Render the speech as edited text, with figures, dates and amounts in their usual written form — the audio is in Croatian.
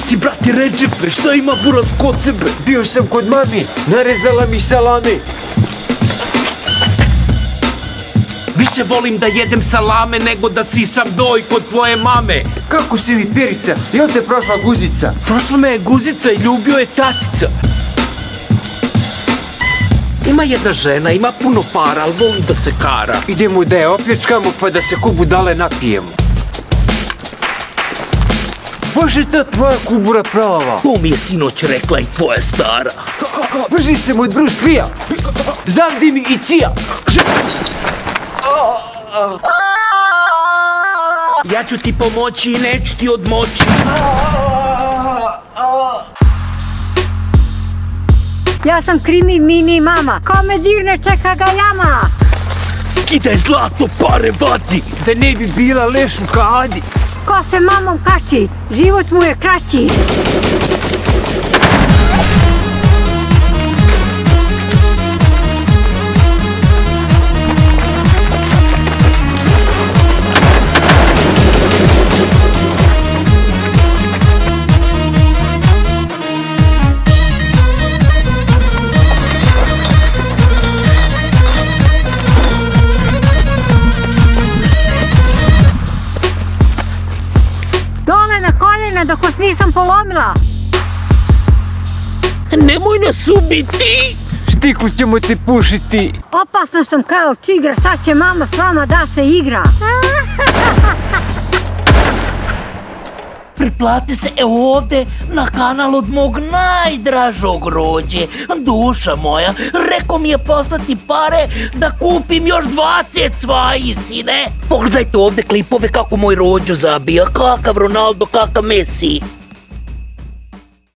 si, brati, Redžepe? Šta ima burac kod tebe? Bio sam kod mami, narezala mi salame. Više volim da jedem salame nego da sisam doj kod tvoje mame. Kako si mi, Perica? Jel te prošla guzica? Prošla me je guzica i ljubio je tatica. Ima jedna žena, ima puno para, ali volim da se kara. Idemo da je opljačkamo pa da se ko budale napijemo. Baš je ta tvoja kubura prava. To mi je sinoć rekla i tvoja stara. Brži se mu od Bruce Lee-a. Zavdi mi i cija. Ja ću ti pomoći i neću ti odmoći. Ja sam krimi mini mama. Kome dirne čeka ga jama. Skidaj zlato, pare vadi. Da ne bi bila leš u kadi. Ko se mamom kači, život mu je kraći. Dok vas nisam polomila. Nemoj nas ubiti. Štiklu ćemo ti pušiti. Opasna sam kao tigra, sad će mama s vama da se igra. Pretplati se ovdje na kanal od mog najdražog rođe. Duša moja, rekao mi je poslati pare da kupim još 20 svajisine. Pogledajte ovdje klipove kako moj rođo zabija, kakav Ronaldo, kakav Messi.